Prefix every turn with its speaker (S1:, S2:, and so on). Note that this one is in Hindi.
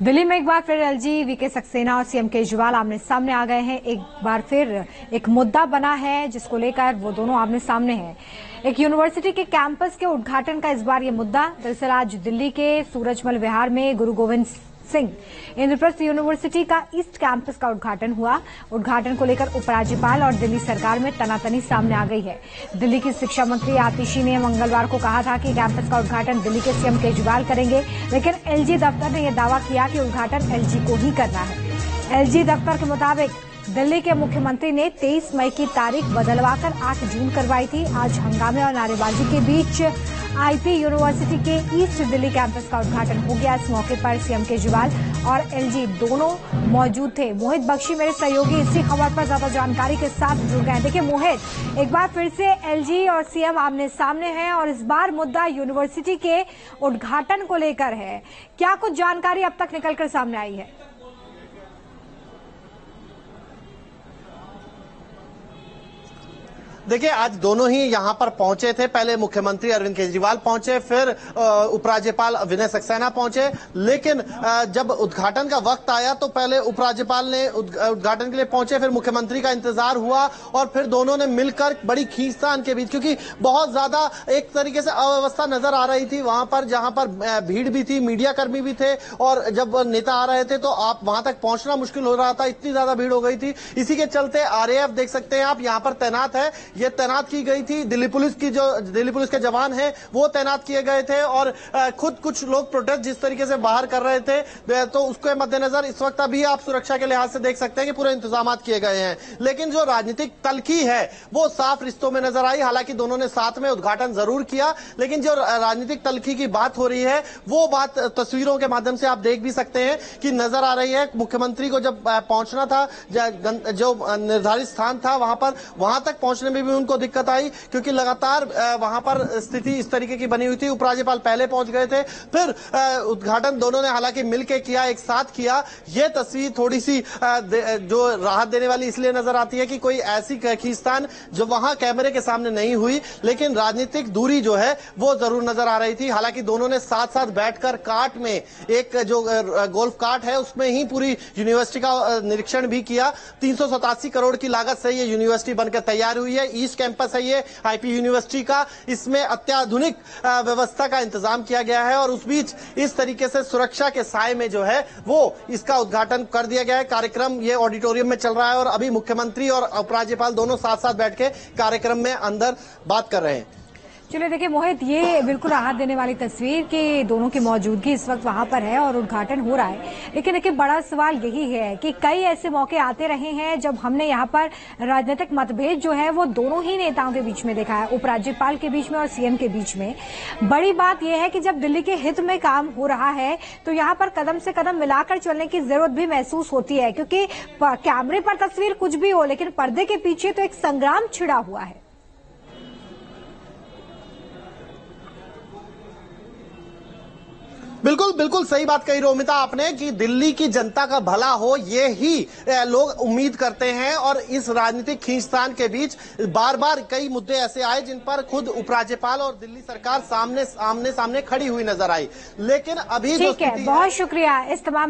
S1: दिल्ली में एक बार फिर एलजी, वीके सक्सेना और सीएम केजरीवाल आमने सामने आ गए हैं। एक बार फिर एक मुद्दा बना है जिसको लेकर वो दोनों आमने सामने हैं। एक यूनिवर्सिटी के कैंपस के उद्घाटन का इस बार ये मुद्दा। दरअसल आज दिल्ली के सूरजमल विहार में गुरु गोविंद सिंह इंद्रप्रस्थ यूनिवर्सिटी का ईस्ट कैंपस का उद्घाटन हुआ। उद्घाटन को लेकर उपराज्यपाल और दिल्ली सरकार में तनातनी सामने आ गई है। दिल्ली की शिक्षा मंत्री आतिशी ने मंगलवार को कहा था कि कैंपस का उद्घाटन दिल्ली के सीएम केजरीवाल करेंगे, लेकिन एलजी दफ्तर ने यह दावा किया कि उद्घाटन एलजी को ही करना है। एलजी दफ्तर के मुताबिक दिल्ली के मुख्यमंत्री ने 23 मई की तारीख बदलवाकर 8 जून करवाई थी। आज हंगामे और नारेबाजी के बीच आईपी यूनिवर्सिटी के ईस्ट दिल्ली कैंपस का उद्घाटन हो गया। इस मौके पर सीएम केजरीवाल और एलजी दोनों मौजूद थे। मोहित बख्शी मेरे सहयोगी इसी खबर पर ज्यादा जानकारी के साथ जुड़ गए। देखिए मोहित, एक बार फिर से एलजी और सीएम आमने सामने हैं और इस बार मुद्दा यूनिवर्सिटी के उद्घाटन को लेकर है। क्या कुछ जानकारी अब तक निकलकर सामने आई है?
S2: देखिए, आज दोनों ही यहां पर पहुंचे थे। पहले मुख्यमंत्री अरविंद केजरीवाल पहुंचे, फिर उपराज्यपाल विनय सक्सेना पहुंचे। लेकिन जब उद्घाटन का वक्त आया तो पहले उपराज्यपाल ने उद्घाटन के लिए पहुंचे, फिर मुख्यमंत्री का इंतजार हुआ और फिर दोनों ने मिलकर बड़ी खींचतान के बीच, क्योंकि बहुत ज्यादा एक तरीके से अव्यवस्था नजर आ रही थी वहां पर, जहां पर भीड़ भी थी, मीडिया कर्मी भी थे और जब नेता आ रहे थे तो आप वहां तक पहुंचना मुश्किल हो रहा था, इतनी ज्यादा भीड़ हो गई थी। इसी के चलते आरएएफ देख सकते हैं आप यहां पर तैनात है, ये तैनात की गई थी। दिल्ली पुलिस के जवान हैं वो तैनात किए गए थे और खुद कुछ लोग प्रोटेस्ट जिस तरीके से बाहर कर रहे थे तो उसके मद्देनजर इस वक्त अभी आप सुरक्षा के लिहाज से देख सकते हैं कि पूरे इंतजाम किए गए हैं। लेकिन जो राजनीतिक तल्खी है वो साफ रिश्तों में नजर आई। हालांकि दोनों ने साथ में उद्घाटन जरूर किया, लेकिन जो राजनीतिक तल्खी की बात हो रही है वो बात तस्वीरों के माध्यम से आप देख भी सकते हैं कि नजर आ रही है। मुख्यमंत्री को जब पहुंचना था, जो निर्धारित स्थान था वहां तक पहुंचने में भी उनको दिक्कत आई, क्योंकि लगातार वहां पर स्थिति इस तरीके की बनी हुई थी। उपराज्यपाल पहले पहुंच गए थे, फिर उद्घाटन दोनों ने हालांकि मिलकर किया, एक साथ किया। यह तस्वीर थोड़ी सी जो राहत देने वाली इसलिए नजर आती है कि कोई ऐसी खींचतान जो वहां कैमरे के सामने नहीं हुई, लेकिन राजनीतिक दूरी जो है वो जरूर नजर आ रही थी। हालांकि दोनों ने साथ साथ बैठकर कार्ट में, एक जो गोल्फ कार्ट है उसमें ही पूरी यूनिवर्सिटी का निरीक्षण भी किया। 387 करोड़ की लागत से ये यूनिवर्सिटी बनकर तैयार हुई है। ईस्ट कैंपस है ये आईपी यूनिवर्सिटी का, इसमें अत्याधुनिक व्यवस्था का इंतजाम किया गया है और उस बीच इस तरीके से सुरक्षा के साए में जो है वो इसका उद्घाटन कर दिया गया है। कार्यक्रम ये ऑडिटोरियम में चल रहा है और अभी मुख्यमंत्री और उपराज्यपाल दोनों साथ साथ बैठ के कार्यक्रम में अंदर बात कर रहे हैं।
S1: चलिए देखिए मोहित, ये बिल्कुल राहत देने वाली तस्वीर कि दोनों की मौजूदगी इस वक्त वहां पर है और उद्घाटन हो रहा है। लेकिन देखिए बड़ा सवाल यही है कि कई ऐसे मौके आते रहे हैं जब हमने यहाँ पर राजनीतिक मतभेद जो है वो दोनों ही नेताओं के बीच में देखा है, उपराज्यपाल के बीच में और सीएम के बीच में। बड़ी बात यह है कि जब दिल्ली के हित में काम हो रहा है तो यहाँ पर कदम से कदम मिलाकर चलने की जरूरत भी महसूस होती है, क्योंकि कैमरे पर तस्वीर कुछ भी हो लेकिन पर्दे के पीछे तो एक संग्राम छिड़ा हुआ है।
S2: बिल्कुल बिल्कुल सही बात कही रोमिता आपने कि दिल्ली की जनता का भला हो, ये ही लोग उम्मीद करते हैं। और इस राजनीतिक खींचतान के बीच बार बार कई मुद्दे ऐसे आए जिन पर खुद उपराज्यपाल और दिल्ली सरकार आमने सामने खड़ी हुई नजर आई। लेकिन अभी
S1: ठीक है, बहुत शुक्रिया इस तमाम